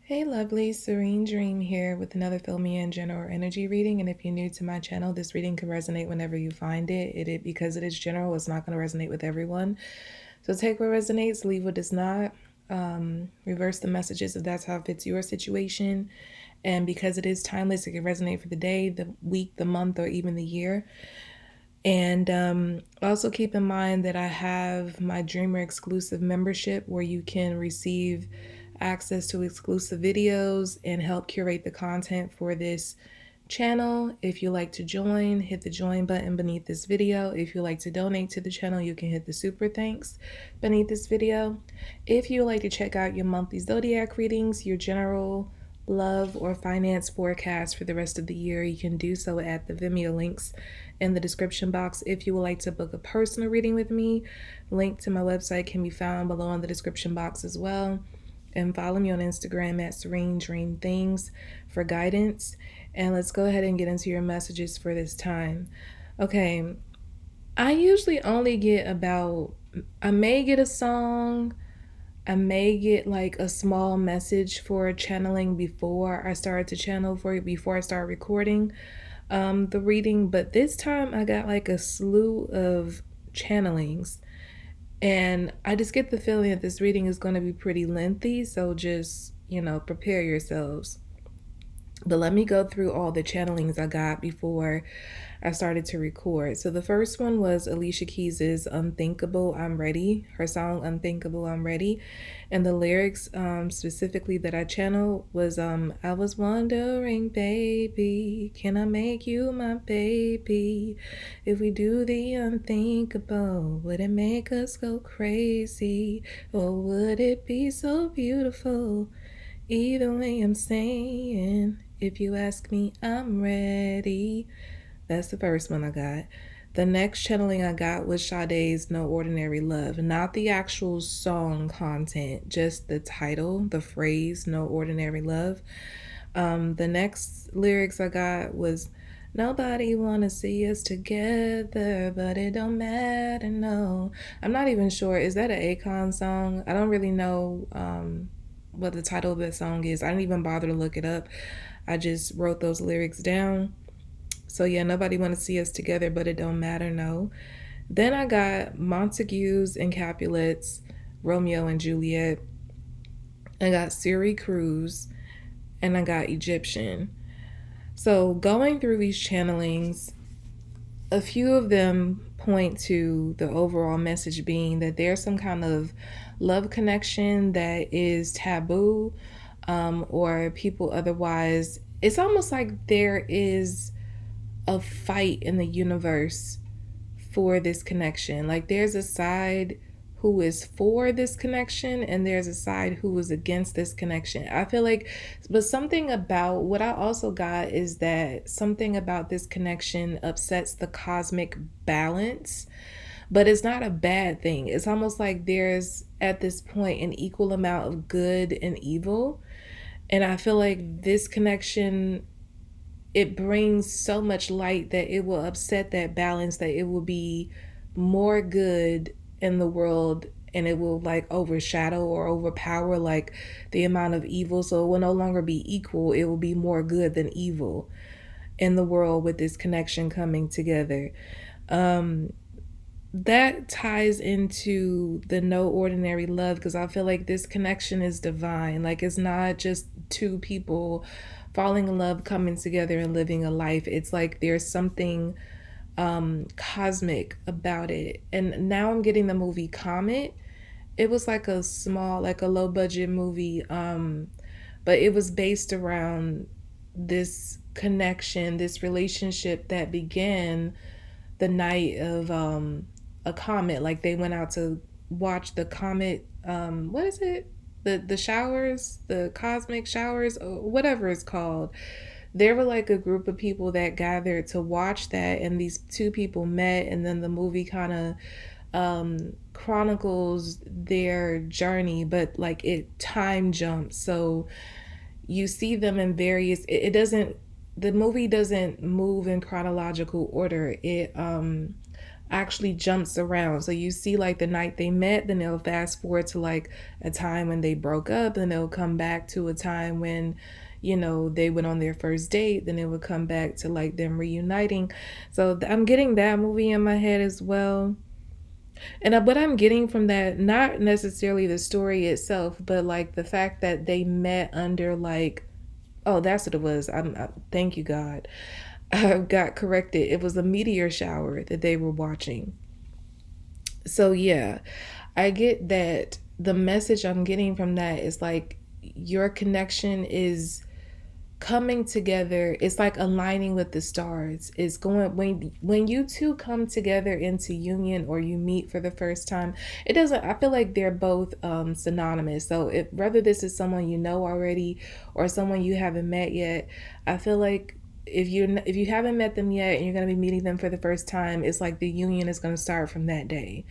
Hey lovely, Serene Dream here with another Fill Me In general energy reading. And if you're new to my channel, this reading can resonate whenever you find it. Because it is general, it's not going to resonate with everyone. So take what resonates, leave what does not. Reverse the messages if that's how it fits your situation. And because it is timeless, it can resonate for the day, the week, the month, or even the year. And also keep in mind that I have my Dreamer exclusive membership where you can receive access to exclusive videos and help curate the content for this channel. If you like to join, hit the join button beneath this video. If you like to donate to the channel, you can hit the super thanks beneath this video. If you like to check out your monthly Zodiac readings, your general love or finance forecast for the rest of the year, you can do so at the Vimeo links in the description box. If you would like to book a personal reading with me, link to my website can be found below in the description box as well. And follow me on Instagram at Serene Dream Things for guidance. And let's go ahead and get into your messages for this time. Okay, I usually only get I may get a song, I may get like a small message for channeling before I start to channel for you, before I start recording the reading. But this time I got like a slew of channelings. And I just get the feeling that this reading is going to be pretty lengthy. So just, prepare yourselves. But let me go through all the channelings I got before I started to record. So the first one was Alicia Keys's Unthinkable, I'm Ready. Her song Unthinkable, I'm Ready. And the lyrics specifically that I channeled was I was wondering, baby, can I make you my baby? If we do the unthinkable, would it make us go crazy? Or would it be so beautiful? Either way, I'm saying, if you ask me, I'm ready. That's the first one I got. The next channeling I got was Sade's No Ordinary Love. Not the actual song content, just the title, the phrase, No Ordinary Love. The next lyrics I got was, nobody wanna see us together, but it don't matter, no. I'm not even sure, is that an Akon song? I don't really know what the title of that song is. I didn't even bother to look it up. I just wrote those lyrics down. So yeah, nobody want to see us together, but it don't matter, no. Then I got Montagues and Capulets, Romeo and Juliet. I got Siri Cruz, and I got Egyptian. So going through these channelings, a few of them point to the overall message being that there's some kind of love connection that is taboo, or people otherwise. It's almost like there is a fight in the universe for this connection. Like there's a side who is for this connection and there's a side who is against this connection. I feel like, but something about what I also got is that something about this connection upsets the cosmic balance, but it's not a bad thing. It's almost like there's at this point an equal amount of good and evil. And I feel like this connection, it brings so much light that it will upset that balance, that it will be more good in the world and it will like overshadow or overpower like the amount of evil. So it will no longer be equal, it will be more good than evil in the world with this connection coming together. That ties into the no ordinary love, because I feel like this connection is divine. Like it's not just two people falling in love, coming together and living a life. It's like there's something cosmic about it. And now I'm getting the movie Comet. It was like a small, like a low budget movie, but it was based around this connection, this relationship that began the night of a comet. Like they went out to watch the comet. What is it? The showers, the cosmic showers, or whatever it's called. There were like a group of people that gathered to watch that, and these two people met, and then the movie kind of chronicles their journey, but like it time jumps. So you see them in various. It doesn't. The movie doesn't move in chronological order. It actually jumps around. So you see like the night they met, then they'll fast forward to like a time when they broke up, and they'll come back to a time when, you know, they went on their first date, then it would come back to like them reuniting. So I'm getting that movie in my head as well. And what I'm getting from that, not necessarily the story itself, but like the fact that they met under like, oh, that's what it was. Thank you, God. I got corrected. It was a meteor shower that they were watching. So yeah, I get that the message I'm getting from that is like your connection is coming together. It's like aligning with the stars. It's going when you two come together into union or you meet for the first time. It doesn't, I feel like they're both synonymous. So if whether this is someone you know already or someone you haven't met yet, I feel like if you haven't met them yet and you're going to be meeting them for the first time, it's like the union is going to start from that day.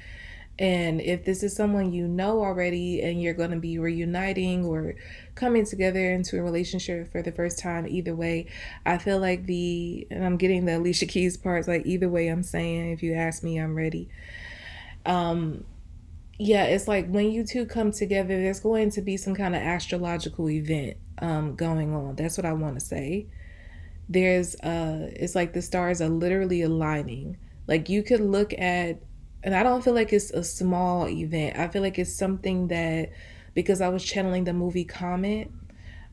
And if this is someone you know already and you're going to be reuniting or coming together into a relationship for the first time, either way, I feel like and I'm getting the Alicia Keys parts, like either way I'm saying, if you ask me, I'm ready. Um, yeah, it's like when you two come together, there's going to be some kind of astrological event going on. That's what I want to say. It's like the stars are literally aligning. Like you could look at, and I don't feel like it's a small event. I feel like it's something that, because I was channeling the movie Comet,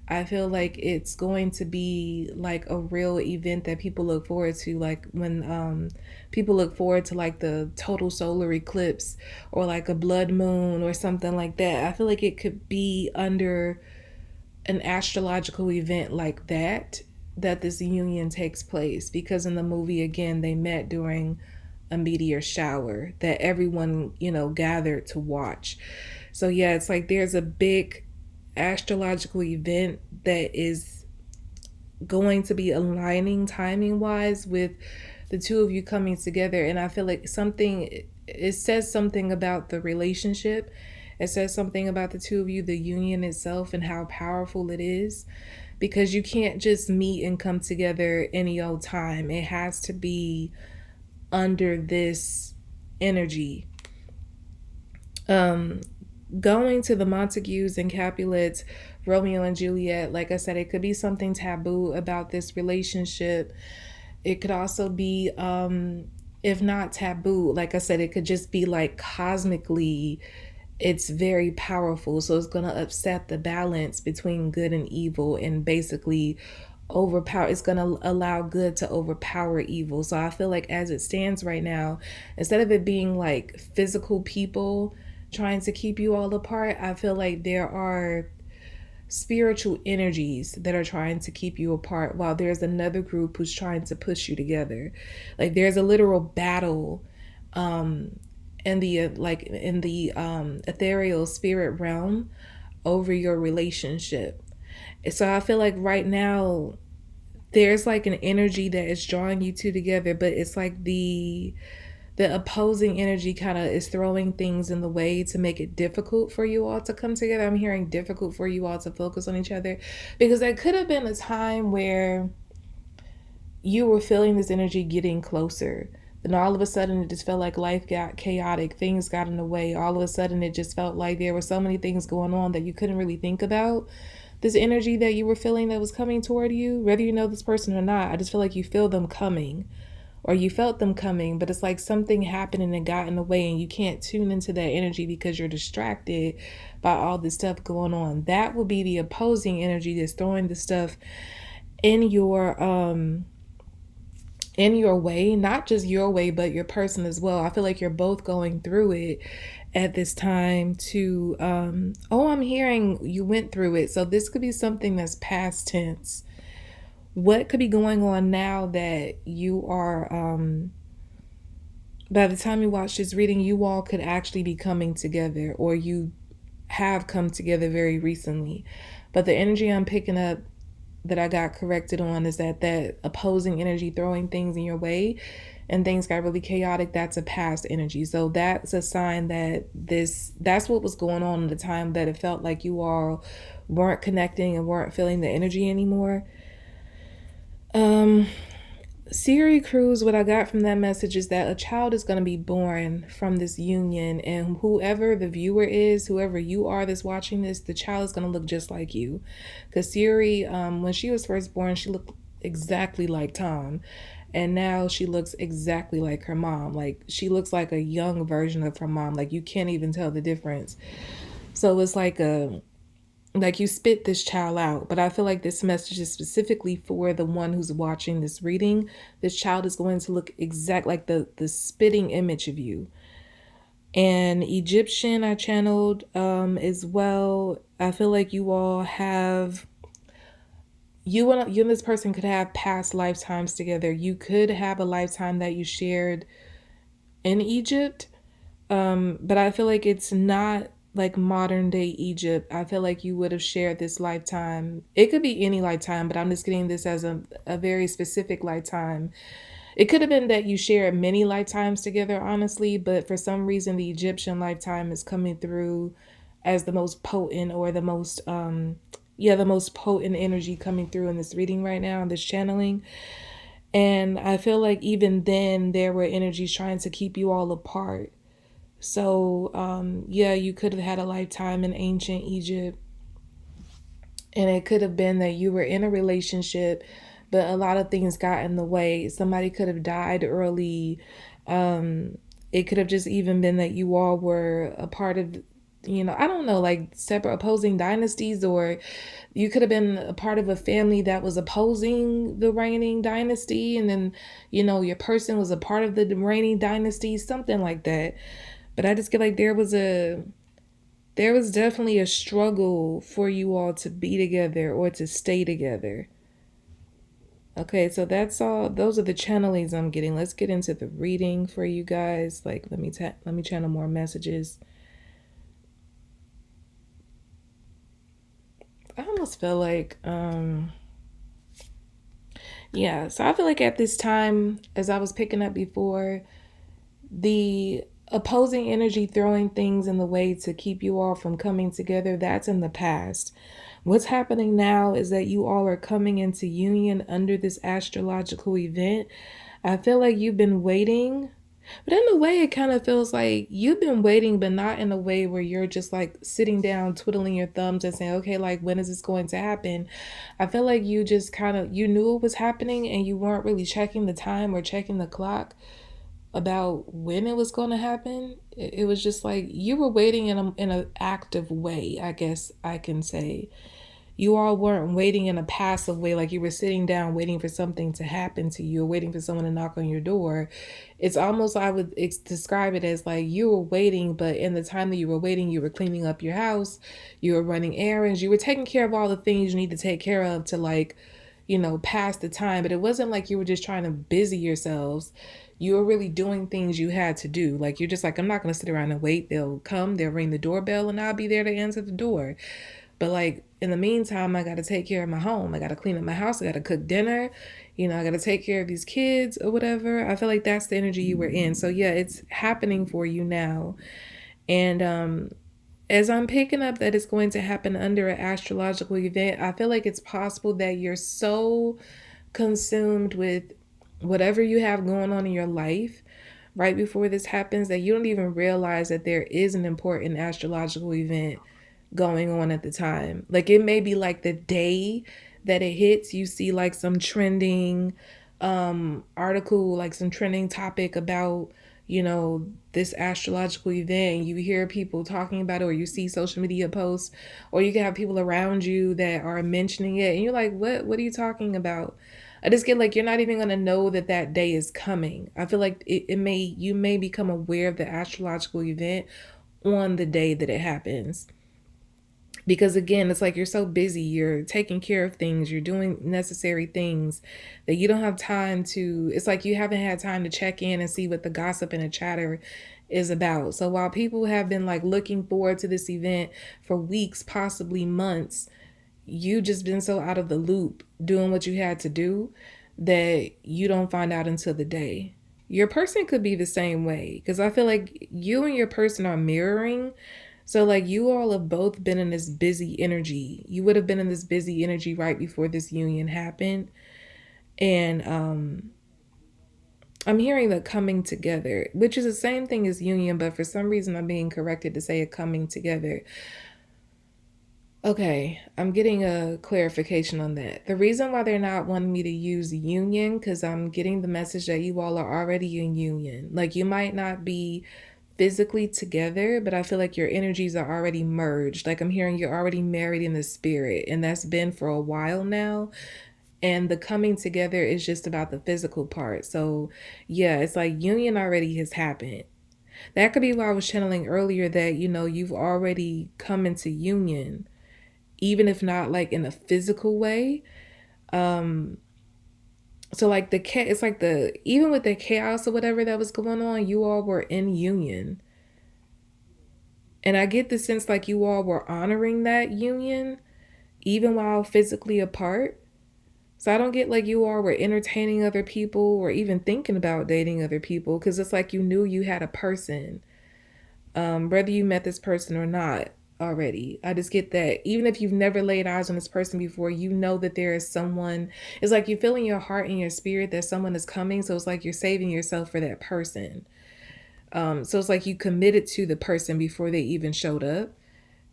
I feel like it's going to be like a real event that people look forward to, like when people look forward to like the total solar eclipse or like a blood moon or something like that. I feel like it could be under an astrological event like that this union takes place, because in the movie again they met during a meteor shower that everyone, you know, gathered to watch. So yeah, it's like there's a big astrological event that is going to be aligning timing wise with the two of you coming together. And I feel like it says something about the relationship. It says something about the two of you, the union itself, and how powerful it is, because you can't just meet and come together any old time. It has to be under this energy. Um, Going to the Montagues and Capulets, Romeo and Juliet, like I said, it could be something taboo about this relationship. It could also be, if not taboo, like I said, it could just be like cosmically, it's very powerful. So it's going to upset the balance between good and evil and basically overpower, it's going to allow good to overpower evil. So I feel like as it stands right now, instead of it being like physical people trying to keep you all apart, I feel like there are spiritual energies that are trying to keep you apart, while there's another group who's trying to push you together. Like there's a literal battle um in the ethereal spirit realm over your relationship. So I feel like right now there's like an energy that is drawing you two together, but it's like the opposing energy kind of is throwing things in the way to make it difficult for you all to come together. I'm hearing difficult for you all to focus on each other, because there could have been a time where you were feeling this energy getting closer. Then all of a sudden it just felt like life got chaotic, things got in the way. All of a sudden it just felt like there were so many things going on that you couldn't really think about this energy that you were feeling that was coming toward you, whether you know this person or not. I just feel like you feel them coming, or you felt them coming, but it's like something happened and it got in the way and you can't tune into that energy because you're distracted by all this stuff going on. That will be the opposing energy that's throwing the stuff in your way, not just your way, but your person as well. I feel like you're both going through it at this time to I'm hearing you went through it. So this could be something that's past tense. What could be going on now that you are by the time you watch this reading, you all could actually be coming together, or you have come together very recently. But the energy I'm picking up that I got corrected on is that opposing energy throwing things in your way and things got really chaotic, that's a past energy. So that's a sign that that's what was going on at the time, that it felt like you all weren't connecting and weren't feeling the energy anymore. Um Siri Cruz, what I got from that message is that a child is going to be born from this union, and whoever the viewer is, whoever you are that's watching this, the child is going to look just like you. Because Siri, when she was first born, she looked exactly like Tom, and now she looks exactly like her mom. Like, she looks like a young version of her mom. Like, you can't even tell the difference. So it's like you spit this child out. But I feel like this message is specifically for the one who's watching this reading. This child is going to look exact like the spitting image of you. And Egyptian I channeled as well. I feel like you all have, you and this person could have past lifetimes together. You could have a lifetime that you shared in Egypt. But I feel like it's not like modern day Egypt. I feel like you would have shared this lifetime. It could be any lifetime, but I'm just getting this as a very specific lifetime. It could have been that you shared many lifetimes together, honestly, but for some reason the Egyptian lifetime is coming through as the most potent, or the most the most potent energy coming through in this reading right now, in this channeling. And I feel like even then there were energies trying to keep you all apart. So, yeah, you could have had a lifetime in ancient Egypt, and it could have been that you were in a relationship, but a lot of things got in the way. Somebody could have died early. It could have just even been that you all were a part of, I don't know, like separate opposing dynasties, or you could have been a part of a family that was opposing the reigning dynasty, and then, your person was a part of the reigning dynasty, something like that. But I just feel like there was definitely a struggle for you all to be together or to stay together. Okay, so that's all. Those are the channelings I'm getting. Let's get into the reading for you guys. Like, let me channel more messages. I almost feel like yeah, so I feel like at this time, as I was picking up before, the opposing energy throwing things in the way to keep you all from coming together, that's in the past. What's happening now is that you all are coming into union under this astrological event. I feel like you've been waiting, but in a way, it kind of feels like you've been waiting, but not in a way where you're just like sitting down, twiddling your thumbs and saying, okay, like, when is this going to happen? I feel like you just you knew it was happening, and you weren't really checking the time or checking the clock about when it was going to happen. It was just like you were waiting in an active way, I guess I can say. You all weren't waiting in a passive way, like you were sitting down waiting for something to happen to you, or waiting for someone to knock on your door. It's almost, I would describe it as like you were waiting, but in the time that you were waiting, you were cleaning up your house, you were running errands, you were taking care of all the things you need to take care of to, like, pass the time. But it wasn't like you were just trying to busy yourselves. You were really doing things you had to do. Like, you're just like, I'm not going to sit around and wait. They'll come, they'll ring the doorbell, and I'll be there to answer the door. But like, in the meantime, I got to take care of my home. I got to clean up my house. I got to cook dinner. I got to take care of these kids or whatever. I feel like that's the energy you were in. So yeah, it's happening for you now. And as I'm picking up that it's going to happen under an astrological event, I feel like it's possible that you're so consumed with whatever you have going on in your life right before this happens that you don't even realize that there is an important astrological event going on at the time. Like, it may be like the day that it hits, you see like some trending article, like some trending topic about, this astrological event, and you hear people talking about it, or you see social media posts, or you can have people around you that are mentioning it, and you're like, what are you talking about? I just get like, you're not even gonna know that that day is coming. I feel like you may become aware of the astrological event on the day that it happens, because again, it's like you're so busy, you're taking care of things, you're doing necessary things, that you don't have time to, it's like you haven't had time to check in and see what the gossip and the chatter is about. So while people have been like looking forward to this event for weeks, possibly months, you just been so out of the loop doing what you had to do that you don't find out until the day. Your person could be the same way, because I feel like you and your person are mirroring. So like, you all have both been in this busy energy. You would have been in this busy energy right before this union happened. And I'm hearing the coming together, which is the same thing as union, but for some reason I'm being corrected to say a coming together. Okay, I'm getting a clarification on that. The reason why they're not wanting me to use union, because I'm getting the message that you all are already in union. Like you might not be physically together, but I feel like your energies are already merged. Like I'm hearing you're already married in the spirit, and that's been for a while now. And the coming together is just about the physical part. So, yeah, it's like union already has happened. That could be why I was channeling earlier that, you've already come into union, even if not like in a physical way. Um, so like it's like even with the chaos or whatever that was going on, you all were in union. And I get the sense like you all were honoring that union even while physically apart. So I don't get like you all were entertaining other people or even thinking about dating other people because it's like you knew you had a person, whether you met this person or not already. I just get that even if you've never laid eyes on this person before, you know that there is someone. It's like you feel in your heart and your spirit that someone is coming. So it's like you're saving yourself for that person. So it's like you committed to the person before they even showed up.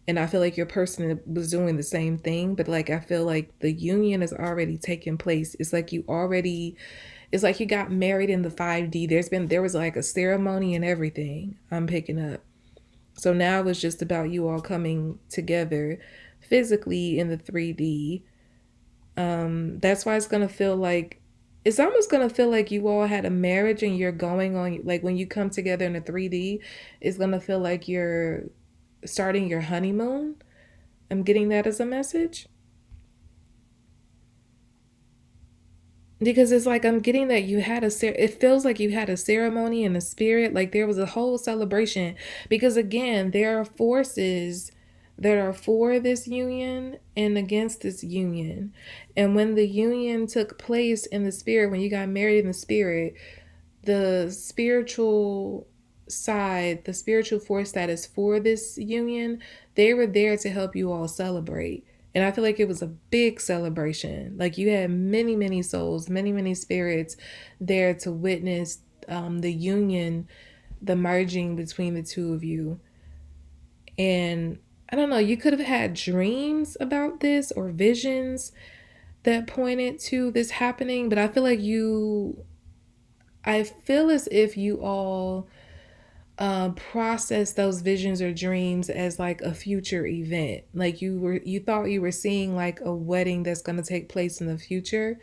And I feel like your person was doing the same thing, but like I feel like the union is already taking place. It's like you got married in the 5D. There was like a ceremony and everything I'm picking up. So now it's just about you all coming together physically in the 3D. That's why it's almost gonna feel like you all had a marriage and you're going on, like when you come together in the 3D, it's gonna feel like you're starting your honeymoon. I'm getting that as a message. Because it's like I'm getting that it feels like you had a ceremony in the spirit, like there was a whole celebration. Because again, there are forces that are for this union and against this union. And when the union took place in the spirit, when you got married in the spirit, the spiritual side, the spiritual force that is for this union, they were there to help you all celebrate. And I feel like it was a big celebration. Like you had many, many souls, many, many spirits there to witness the union, the merging between the two of you. And I don't know, you could have had dreams about this or visions that pointed to this happening, but I feel as if you all process those visions or dreams as like a future event. Like you thought you were seeing like a wedding that's going to take place in the future,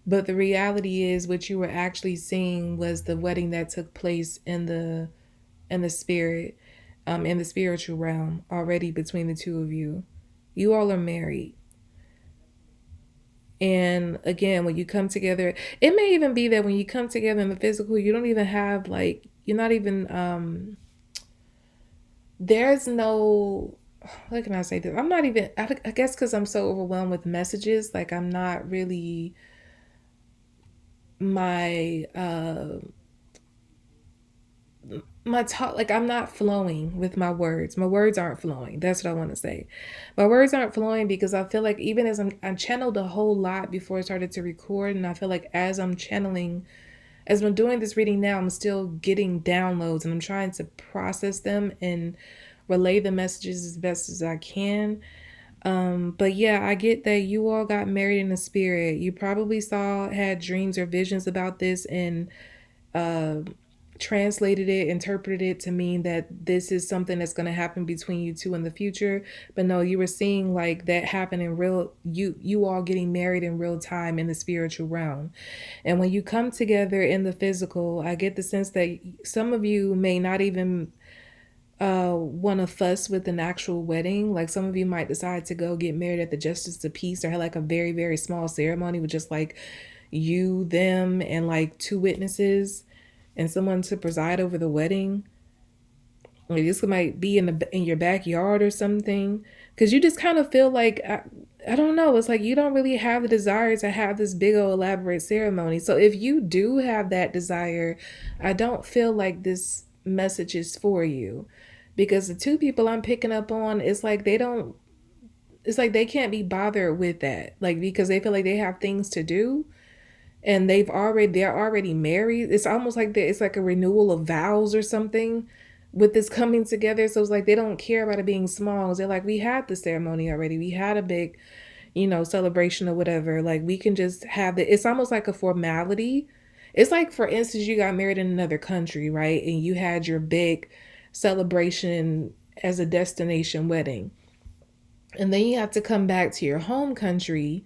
but the reality is what you were actually seeing was the wedding that took place in the spirit, in the spiritual realm already between the two of you. You all are married. And again, when you come together, it may even be that when you come together in the physical, you don't even have like, you're not even, there's no, what can I say this? I'm not even, I guess because I'm so overwhelmed with messages, like I'm not really, my, my talk, like I'm not flowing with my words. My words aren't flowing. That's what I want to say. My words aren't flowing because I feel like even as I channeled a whole lot before I started to record, and I feel like as I'm doing this reading now, I'm still getting downloads and I'm trying to process them and relay the messages as best as I can. But yeah, I get that you all got married in the spirit. You probably had dreams or visions about this and uh, translated it, interpreted it to mean that this is something that's going to happen between you two in the future. But no, you were seeing like that happen in you all getting married in real time in the spiritual realm. And when you come together in the physical, I get the sense that some of you may not even want to fuss with an actual wedding. Like some of you might decide to go get married at the Justice of Peace or have like a very, very small ceremony with just like you, them, and like two witnesses and someone to preside over the wedding. Like this might be in your backyard or something, because you just kind of feel like I don't know. It's like you don't really have the desire to have this big old elaborate ceremony. So if you do have that desire, I don't feel like this message is for you, because the two people I'm picking up on, it's like they don't. It's like they can't be bothered with that, like because they feel like they have things to do. and they're already married. It's almost like it's like a renewal of vows or something with this coming together. So it's like they don't care about it being small. They're like, we had the ceremony already. We had a big, celebration or whatever. Like we can just have it. It's almost like a formality. It's like, for instance, you got married in another country, right? And you had your big celebration as a destination wedding. And then you have to come back to your home country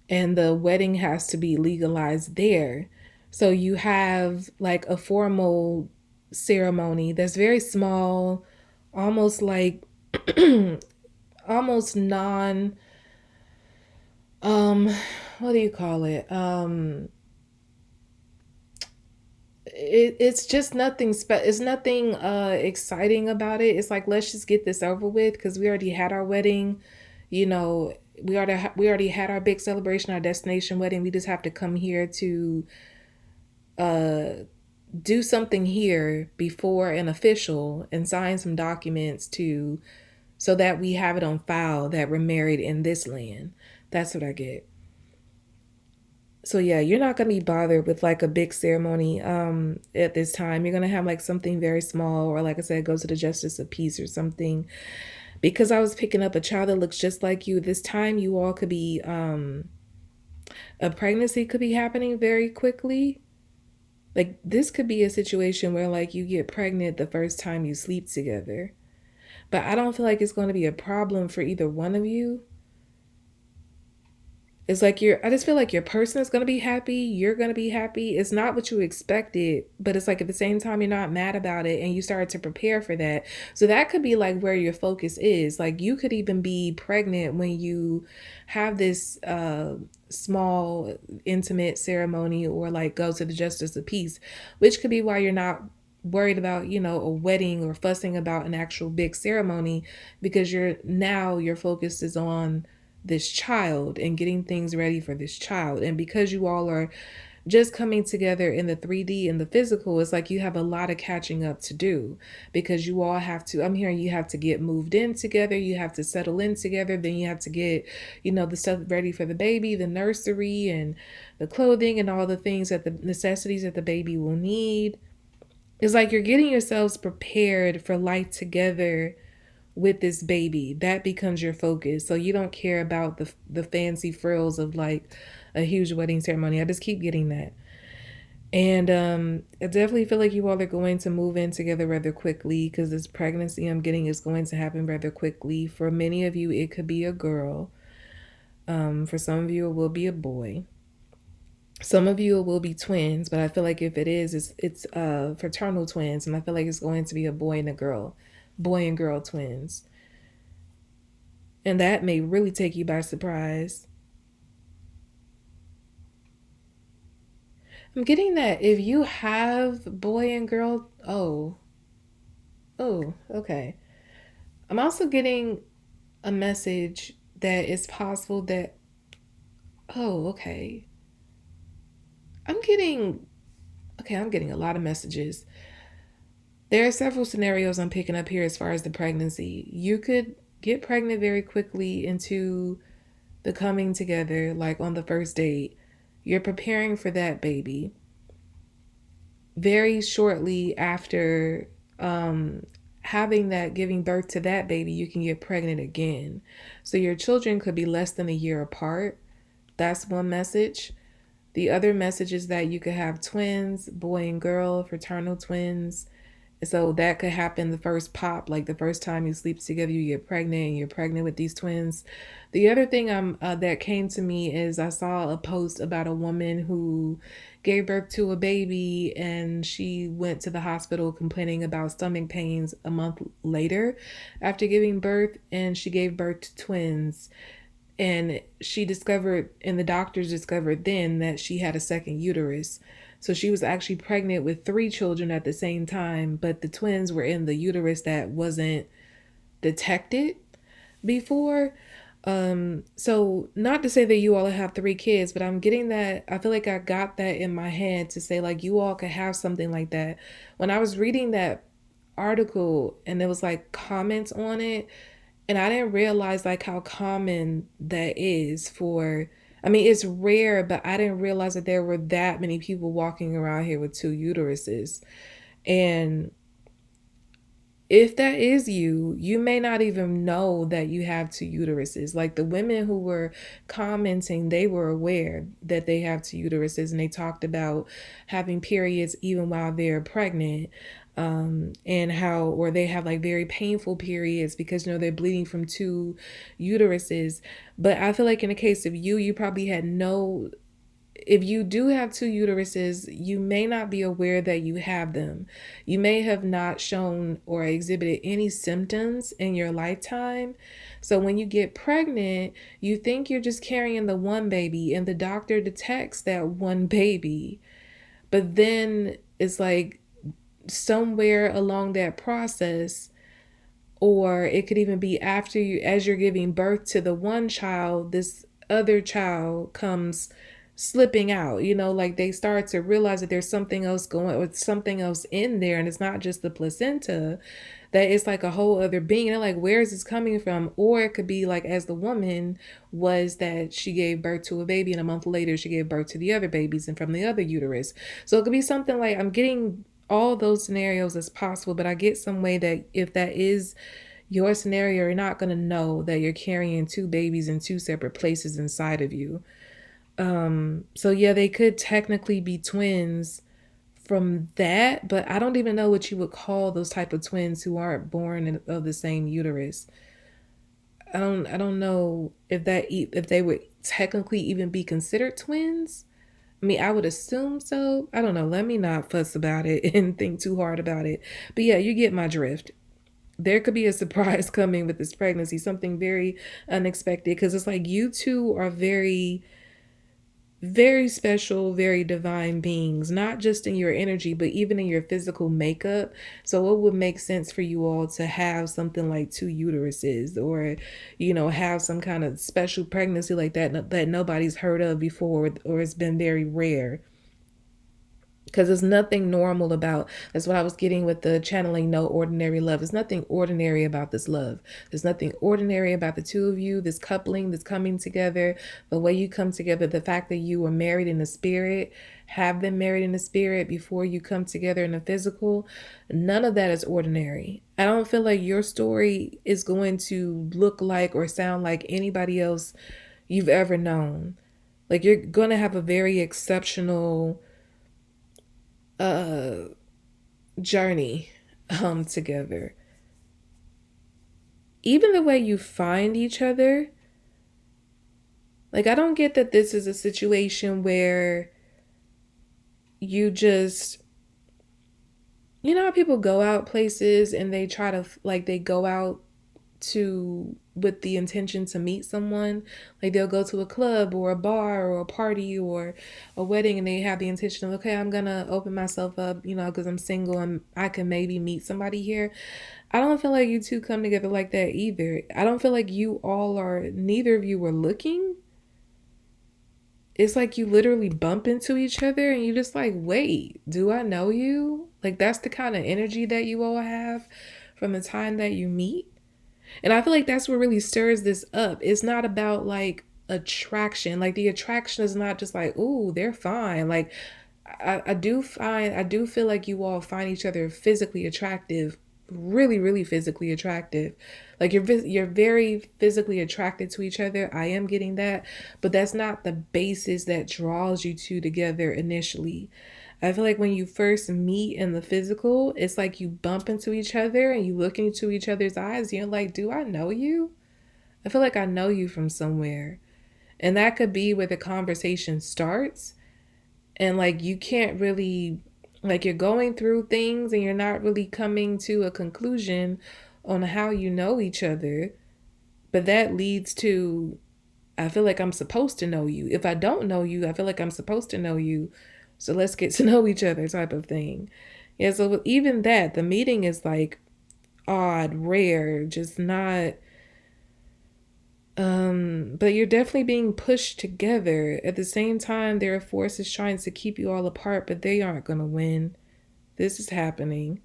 and the wedding has to be legalized there. So you have like a formal ceremony that's very small, almost like almost non um what do you call it? It's just nothing it's nothing exciting about it. It's like, let's just get this over with because we already had our wedding, you know, we already had our big celebration, our destination wedding. We just have to come here to uh do something here before an official and sign some documents to so that we have it on file that we're married in this land. That's what I get. So yeah, you're not gonna be bothered with like a big ceremony at this time. You're gonna have like something very small, or like I said, go to the justice of peace or something. Because I was picking up a child that looks just like you. This time you all could be a pregnancy could be happening very quickly. Like this could be a situation where like you get pregnant the first time you sleep together. But I don't feel like it's going to be a problem for either one of you. It's like I just feel like your person is going to be happy. You're going to be happy. It's not what you expected, but it's like at the same time, you're not mad about it and you start to prepare for that. So that could be like where your focus is. Like you could even be pregnant when you have this small, intimate ceremony or like go to the justice of peace, which could be why you're not worried about, a wedding or fussing about an actual big ceremony because your focus is on this child and getting things ready for this child. And because you all are just coming together in the 3D and the physical, it's like you have a lot of catching up to do because you all have to, I'm hearing you have to get moved in together, you have to settle in together, then you have to get, the stuff ready for the baby, the nursery and the clothing and all the things that the necessities that the baby will need. It's like you're getting yourselves prepared for life together with this baby. That becomes your focus. So you don't care about the fancy frills of like a huge wedding ceremony. I just keep getting that. And I definitely feel like you all are going to move in together rather quickly because this pregnancy I'm getting is going to happen rather quickly. For many of you, it could be a girl. For some of you, it will be a boy. Some of you it will be twins, but I feel like if it is, it's fraternal twins, and I feel like it's going to be a boy and a girl, boy and girl twins. And that may really take you by surprise. I'm getting that if you have boy and girl, okay. I'm also getting a message that it's possible that, okay. I'm getting, I'm getting a lot of messages. There are several scenarios I'm picking up here as far as the pregnancy. You could get pregnant very quickly into the coming together, like on the first date. You're preparing for that baby. Very shortly after having that, giving birth to that baby, you can get pregnant again. So your children could be less than a year apart. That's one message. The other message is that you could have twins, boy and girl, fraternal twins. So that could happen the first pop, like the first time you sleep together, you get pregnant and you're pregnant with these twins. The other thing that came to me is I saw a post about a woman who gave birth to a baby and she went to the hospital complaining about stomach pains a month later after giving birth, and she gave birth to twins. And she discovered, and the doctors discovered then that she had a second uterus. So she was actually pregnant with 3 children at the same time, but the twins were in the uterus that wasn't detected before. So not to say that you all have 3 kids, but I'm getting that, I feel like I got that in my head to say like you all could have something like that. When I was reading that article and there was like comments on it, and I didn't realize like how common that is for I mean, it's rare, but I didn't realize that there were that many people walking around here with two uteruses. And if that is you, you may not even know that you have two uteruses. Like the women who were commenting, they were aware that they have two uteruses, and they talked about having periods even while they're pregnant. And how, or they have like very painful periods because, they're bleeding from two uteruses. But I feel like in the case of you, you probably had no, if you do have two uteruses, you may not be aware that you have them. You may have not shown or exhibited any symptoms in your lifetime. So when you get pregnant, you think you're just carrying the one baby, and the doctor detects that one baby. But then it's like somewhere along that process, or it could even be after you, as you're giving birth to the one child, this other child comes slipping out, like they start to realize that there's something else going, or something else in there, and it's not just the placenta, that it's like a whole other being. And they're like, where is this coming from? Or it could be like, as the woman was, that she gave birth to a baby and a month later she gave birth to the other babies and from the other uterus. So it could be something like, I'm getting all those scenarios as possible, but I get some way that if that is your scenario, you're not going to know that you're carrying two babies in two separate places inside of you. So yeah, they could technically be twins from that, but I don't even know what you would call those type of twins who aren't born of the same uterus. I don't know if if they would technically even be considered twins. I mean, I would assume so. I don't know. Let me not fuss about it and think too hard about it. But yeah, you get my drift. There could be a surprise coming with this pregnancy, something very unexpected, because it's like you two are very, very special, very divine beings, not just in your energy, but even in your physical makeup. So it would make sense for you all to have something like two uteruses, or, have some kind of special pregnancy like that nobody's heard of before, or it's been very rare. Because there's nothing normal about, that's what I was getting with the channeling no ordinary love. There's nothing ordinary about this love. There's nothing ordinary about the two of you, this coupling, this coming together, the way you come together, the fact that you were married in the spirit, have been married in the spirit before you come together in the physical. None of that is ordinary. I don't feel like your story is going to look like or sound like anybody else you've ever known. Like, you're going to have a very exceptional uh journey together. Even the way you find each other, like, I don't get that this is a situation where you just, how people go out places and they try to, like, they go out to with the intention to meet someone. Like, they'll go to a club or a bar or a party or a wedding, and they have the intention of, okay, I'm gonna open myself up, because I'm single and I can maybe meet somebody here. I don't feel like you two come together like that either. I don't feel like you all are, neither of you were looking. It's like you literally bump into each other and you just like, wait, do I know you? Like, that's the kind of energy that you all have from the time that you meet. And I feel like that's what really stirs this up. It's not about like attraction. Like, the attraction is not just like, ooh, they're fine. Like, I do feel like you all find each other physically attractive, really, really physically attractive. Like, you're very physically attracted to each other. I am getting that, but that's not the basis that draws you two together initially. I feel like when you first meet in the physical, it's like you bump into each other and you look into each other's eyes. And you're like, do I know you? I feel like I know you from somewhere. And that could be where the conversation starts. And like, you can't really, like, you're going through things and you're not really coming to a conclusion on how you know each other. But that leads to, I feel like I'm supposed to know you. If I don't know you, I feel like I'm supposed to know you. So let's get to know each other, type of thing. Yeah, so even that, the meeting is like odd, rare, just not, but you're definitely being pushed together. At the same time, there are forces trying to keep you all apart, but they aren't going to win. This is happening.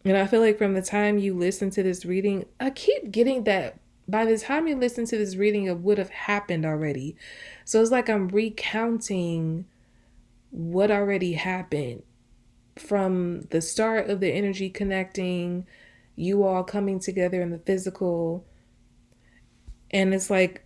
And I feel like from the time you listen to this reading, I keep getting that by the time you listen to this reading, it would have happened already. So it's like I'm recounting what already happened from the start of the energy connecting, you all coming together in the physical. And it's like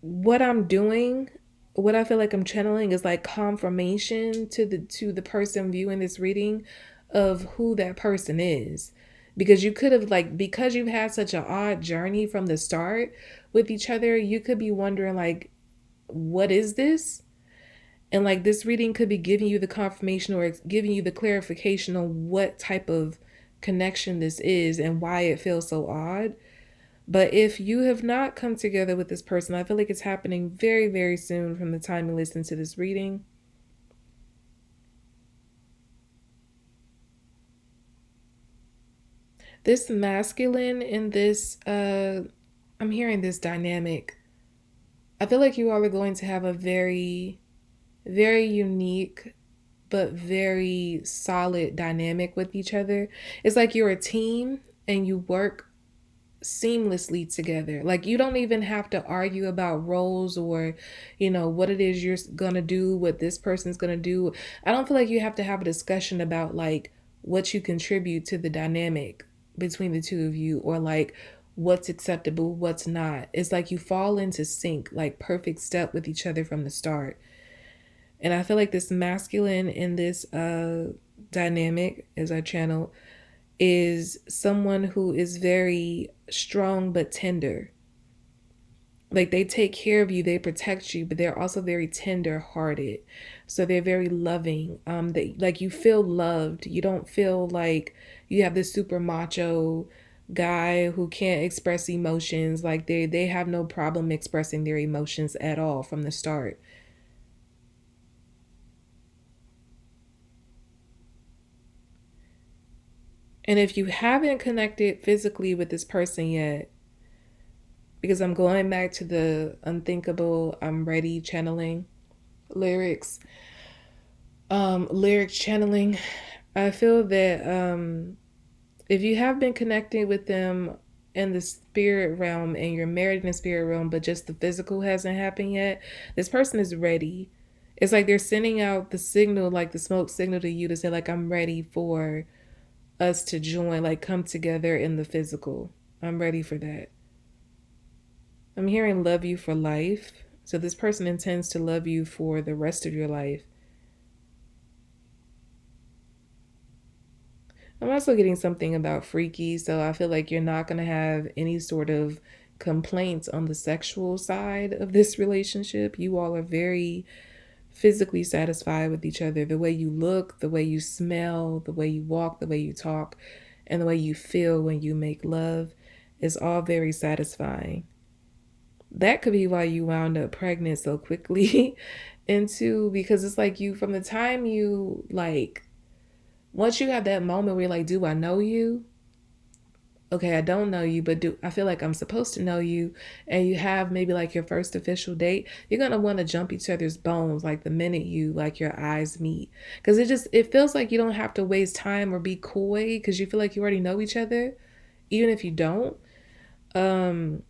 what I'm doing, what I feel like I'm channeling is like confirmation to the person viewing this reading of who that person is. Because you could have, like, because you've had such an odd journey from the start with each other, you could be wondering like, what is this? And like this reading could be giving you the confirmation or giving you the clarification on what type of connection this is and why it feels so odd. But if you have not come together with this person, I feel like it's happening very, very soon from the time you listen to this reading. This masculine in this, I'm hearing this dynamic. I feel like you all are going to have a very, very unique but very solid dynamic with each other. It's like you're a team and you work seamlessly together. Like you don't even have to argue about roles or, what it is you're gonna do, what this person's gonna do. I don't feel like you have to have a discussion about like what you contribute to the dynamic between the two of you or like what's acceptable, what's not. It's like you fall into sync, like perfect step with each other from the start. And I feel like this masculine in this dynamic, as I channel, is someone who is very strong but tender. Like they take care of you, they protect you, but they're also very tender hearted. So they're very loving. They like you feel loved. You don't feel like you have this super macho guy who can't express emotions. Like they have no problem expressing their emotions at all from the start. And if you haven't connected physically with this person yet, because I'm going back to the unthinkable, I'm ready channeling lyrics, lyric channeling, I feel that if you have been connecting with them in the spirit realm and you're married in the spirit realm, but just the physical hasn't happened yet, this person is ready. It's like they're sending out the signal, like the smoke signal to you to say, like, I'm ready for us to join, like come together in the physical. I'm ready for that. I'm hearing love you for life. So this person intends to love you for the rest of your life. I'm also getting something about freaky, so I feel like you're not going to have any sort of complaints on the sexual side of this relationship. You all are very physically satisfied with each other. The way you look, the way you smell, the way you walk, the way you talk, and the way you feel when you make love is all very satisfying. That could be why you wound up pregnant so quickly. And two, because it's like you, from the time you like, once you have that moment where you're like, do I know you? Okay, I don't know you, but do I feel like I'm supposed to know you? And you have maybe like your first official date, you're gonna want to jump each other's bones like the minute you like your eyes meet. Because it feels like you don't have to waste time or be coy because you feel like you already know each other, even if you don't. Um,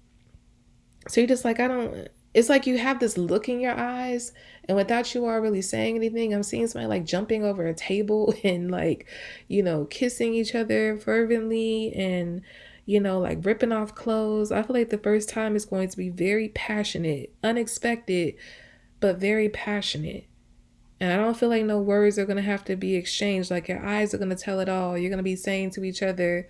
So you're just like, I don't, it's like you have this look in your eyes, and without you all really saying anything, I'm seeing somebody like jumping over a table and like, kissing each other fervently and, like ripping off clothes. I feel like the first time is going to be very passionate, unexpected, but very passionate. And I don't feel like no words are going to have to be exchanged. Like your eyes are going to tell it all. You're going to be saying to each other,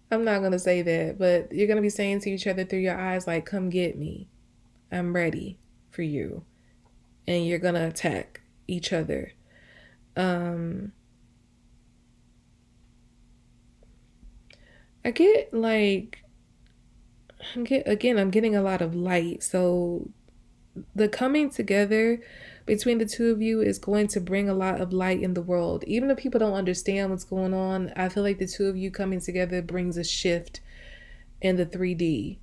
I'm not going to say that, but you're going to be saying to each other through your eyes, like, come get me. I'm ready for you. And you're going to attack each other. Um, I get like, I'm getting a lot of light. So the coming together between the two of you is going to bring a lot of light in the world. Even if people don't understand what's going on, I feel like the two of you coming together brings a shift in the 3D.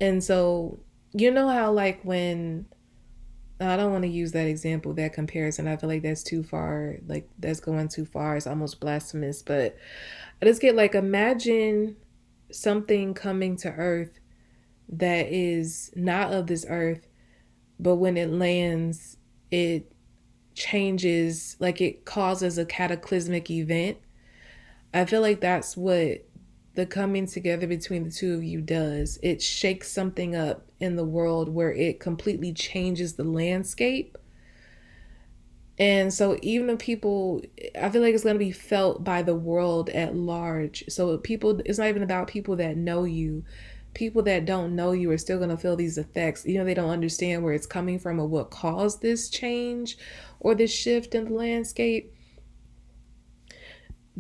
And so, you know how, like, when I don't want to use that example, that comparison, I feel like that's too far, that's going too far. It's almost blasphemous. But I just get like, imagine something coming to earth that is not of this earth, but when it lands, it changes, like it causes a cataclysmic event. I feel like that's what the coming together between the two of you does. It shakes something up in the world where it completely changes the landscape. And so even if people, I feel like it's going to be felt by the world at large. So people, it's not even about people that know you. People that don't know you are still going to feel these effects. You know, they don't understand where it's coming from or what caused this change or this shift in the landscape.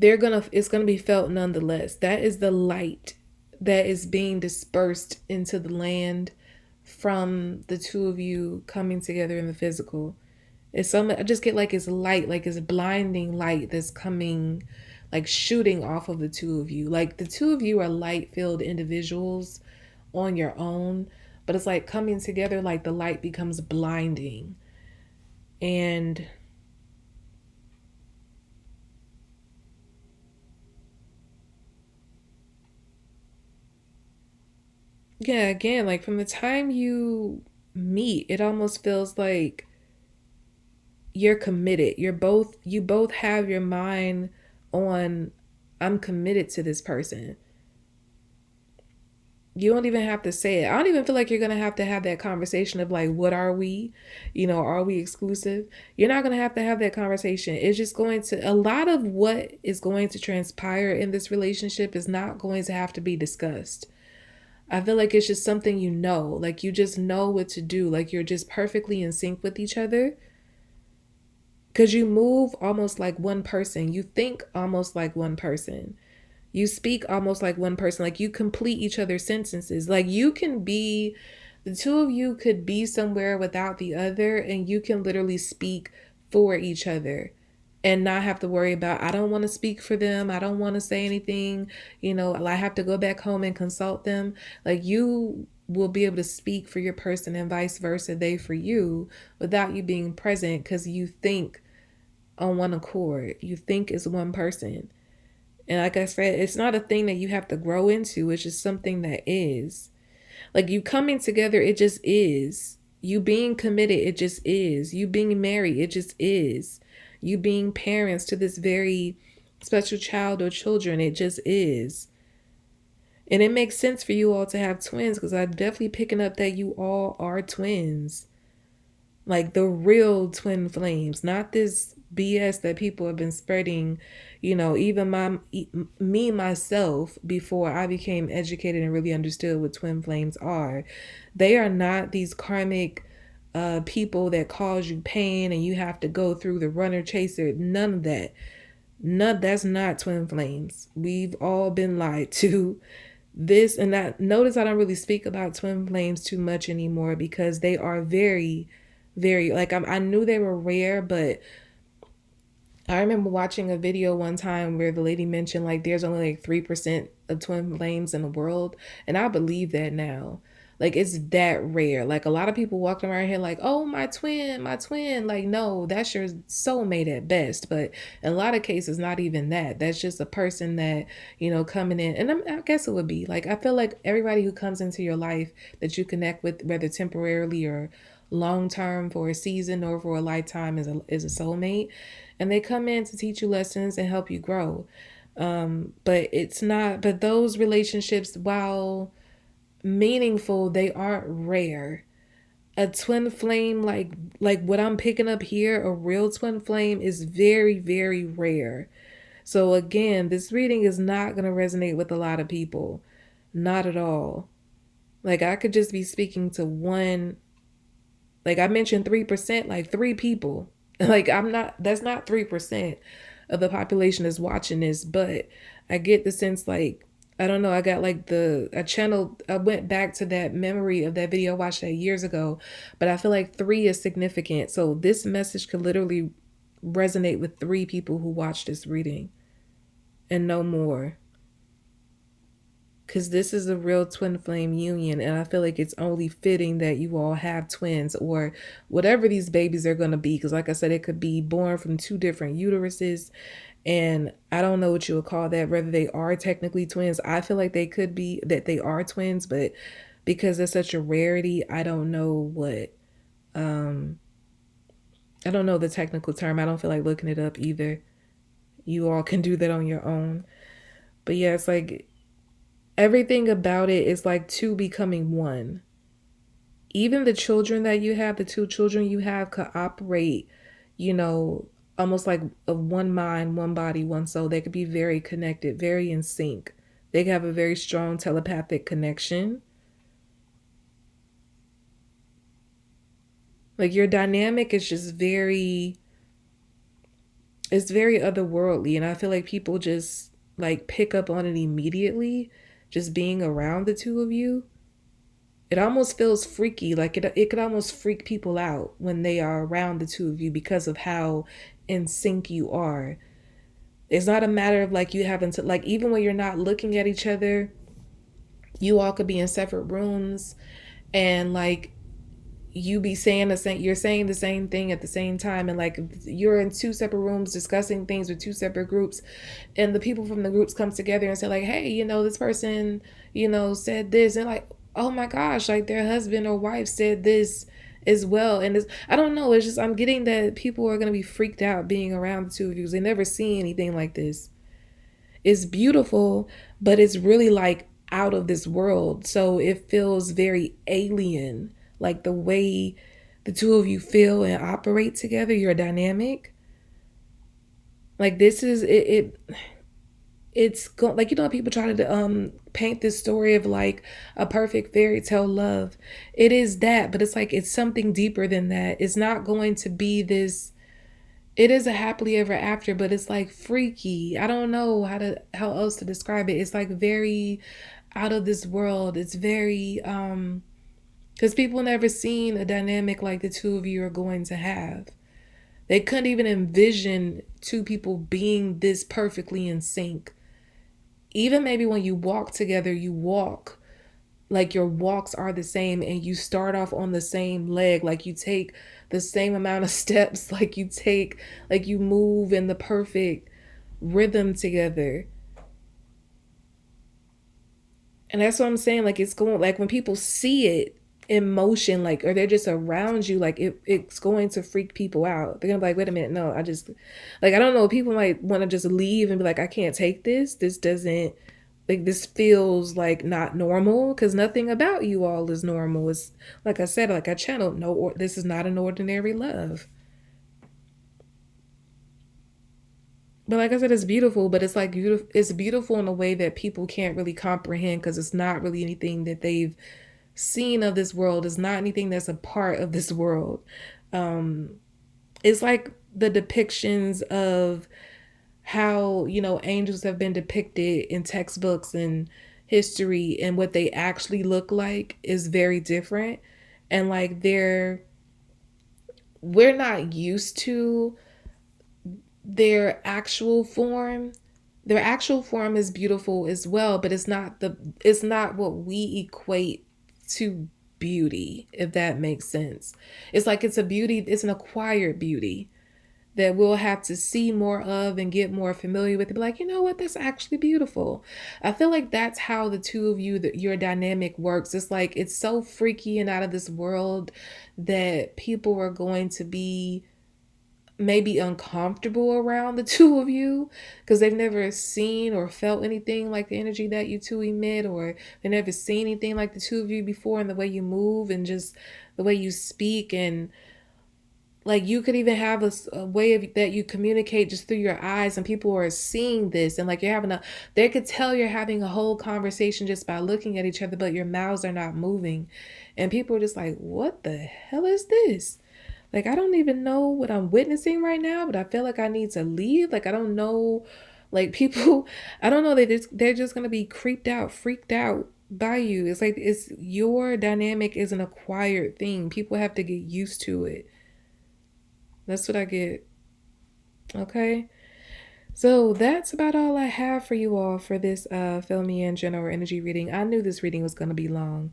It's gonna be felt nonetheless. That is the light that is being dispersed into the land from the two of you coming together in the physical. It's some, I just get like it's light, like it's blinding light that's coming, like shooting off of the two of you. Like the two of you are light filled individuals on your own, but it's like coming together, like the light becomes blinding. And yeah, again, like from the time you meet, it almost feels like you're committed. You both have your mind on, I'm committed to this person. You don't even have to say it. I don't even feel like you're going to have that conversation of like, what are we? You know, are we exclusive? You're not going to have that conversation. It's just going to, a lot of what is going to transpire in this relationship is not going to have to be discussed. I feel like it's just something you know, like you just know what to do, like you're just perfectly in sync with each other. Because you move almost like one person, you think almost like one person, you speak almost like one person, like you complete each other's sentences. Like you can be, the two of you could be somewhere without the other, and you can literally speak for each other and not have to worry about, I don't want to speak for them, I don't want to say anything, you know, I have to go back home and consult them. Like you will be able to speak for your person and vice versa, they for you, without you being present, because you think on one accord, you think as one person. And like I said, it's not a thing that you have to grow into, it's just something that is. Like you coming together, it just is. You being committed, it just is. You being married, it just is. You being parents to this very special child or children, it just is. And it makes sense for you all to have twins, because I'm definitely picking up that you all are twins. Like the real twin flames, not this BS that people have been spreading. You know, even me myself, before I became educated and really understood what twin flames are, they are not these karmic people that cause you pain and you have to go through the runner chaser. None of that. None, that's not twin flames. We've all been lied to. This and that. Notice I don't really speak about twin flames too much anymore, because they are very, very, like I knew they were rare, but I remember watching a video one time where the lady mentioned like there's only like 3% of twin flames in the world, and I believe that now. Like it's that rare. Like a lot of people walking around here like, oh, my twin, my twin. Like, no, that's your soulmate at best. But in a lot of cases, not even that. That's just a person that, you know, coming in. And I guess it would be like, I feel like everybody who comes into your life that you connect with, whether temporarily or long term, for a season or for a lifetime, is a soulmate. And they come in to teach you lessons and help you grow. But it's not, but those relationships, while meaningful, they aren't rare. A twin flame, like what I'm picking up here, a real twin flame, is very, very rare. So again, this reading is not going to resonate with a lot of people. Not at all. Like I could just be speaking to one, like I mentioned 3%, like 3 people. Like I'm not, that's not 3% of the population that's watching this, but I get the sense like, I don't know, I got like I went back to that memory of that video I watched that years ago, but I feel like 3 is significant. So this message could literally resonate with 3 people who watch this reading and no more. Because this is a real twin flame union, and I feel like it's only fitting that you all have twins, or whatever these babies are going to be. Because like I said, it could be born from 2 different uteruses, And I don't know what you would call that, whether they are technically twins. I feel like they could be, that they are twins, but because it's such a rarity, I don't know what, um, I don't know the technical term. I don't feel like looking it up either. You all can do that on your own. But yeah, it's like everything about it is like two becoming one. Even the children that you have, the two children you have, could operate, you know, almost like of one mind, one body, one soul. They could be very connected, very in sync. They could have a very strong telepathic connection. Like your dynamic is just very, it's very otherworldly. And I feel like people just like pick up on it immediately, just being around the two of you. It almost feels freaky, like it could almost freak people out when they are around the two of you because of how in sync you are. It's not a matter of like you having to, like, even when you're not looking at each other, you all could be in separate rooms, and like you be saying the same, you're saying the same thing at the same time, and like you're in two separate rooms discussing things with two separate groups, and the people from the groups come together and say like, hey, this person, said this, and like, oh my gosh, like their husband or wife said this as well. And it's, I don't know, it's just I'm getting that people are going to be freaked out being around the two of you. They never see anything like this. It's beautiful, but it's really like out of this world. So it feels very alien, like the way the two of you feel and operate together, your dynamic. Like this is like, how people try to paint this story of like a perfect fairy tale love. It is that, but it's like it's something deeper than that. It's not going to be this, it is a happily ever after, but it's like freaky. I don't know how else to describe it. It's like very out of this world. It's very because people never seen a dynamic like the two of you are going to have. They couldn't even envision two people being this perfectly in sync. Even maybe when you walk together, you walk like your walks are the same, and you start off on the same leg, like you take the same amount of steps, like you move in the perfect rhythm together. And that's what I'm saying, like it's going, like when people see it in motion, like, or they're just around you, like it's going to freak people out. They're gonna be like, wait a minute, no, I just, like, I don't know, people might want to just leave and be like, I can't take this doesn't, like, this feels like not normal, because nothing about you all is normal. It's like I said, like I channeled, no, this is not an ordinary love. But like I said, it's beautiful, but it's like beautiful. It's beautiful in a way that people can't really comprehend, because it's not really anything that they've seen of this world. It's not anything that's a part of this world. Um, it's like the depictions of how, angels have been depicted in textbooks and history, and what they actually look like is very different. And like we're not used to their actual form. Their actual form is beautiful as well, but it's not what we equate to beauty, if that makes sense. It's like it's a beauty, it's an acquired beauty that we'll have to see more of and get more familiar with, and be like, you know what, that's actually beautiful. I feel like that's how the two of you, that your dynamic works. It's like it's so freaky and out of this world that people are going to be maybe uncomfortable around the two of you, because they've never seen or felt anything like the energy that you two emit, or they've never seen anything like the two of you before, and the way you move and just the way you speak. And like you could even have a way of that you communicate just through your eyes, and people are seeing this, and like they could tell you're having a whole conversation just by looking at each other, but your mouths are not moving, and people are just like, what the hell is this? Like, I don't even know what I'm witnessing right now, but I feel like I need to leave. Like, I don't know. Like, people, I don't know. They're just going to be creeped out, freaked out by you. It's like, it's your dynamic is an acquired thing. People have to get used to it. That's what I get. Okay. So that's about all I have for you all for this fill me in general energy reading. I knew this reading was going to be long.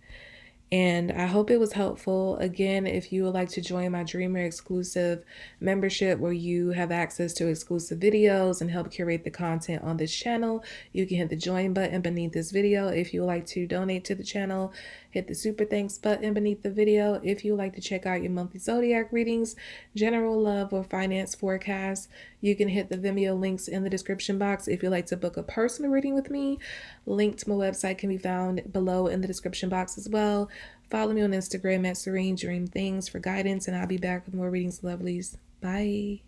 And I hope it was helpful. Again, if you would like to join my Dreamer exclusive membership where you have access to exclusive videos and help curate the content on this channel, you can hit the join button beneath this video. If you would like to donate to the channel, hit the super thanks button beneath the video. If you would like to check out your monthly zodiac readings, general love, or finance forecasts, you can hit the Vimeo links in the description box. If you'd like to book a personal reading with me, link to my website can be found below in the description box as well. Follow me on Instagram at Serene Dream Things for guidance, and I'll be back with more readings, lovelies. Bye.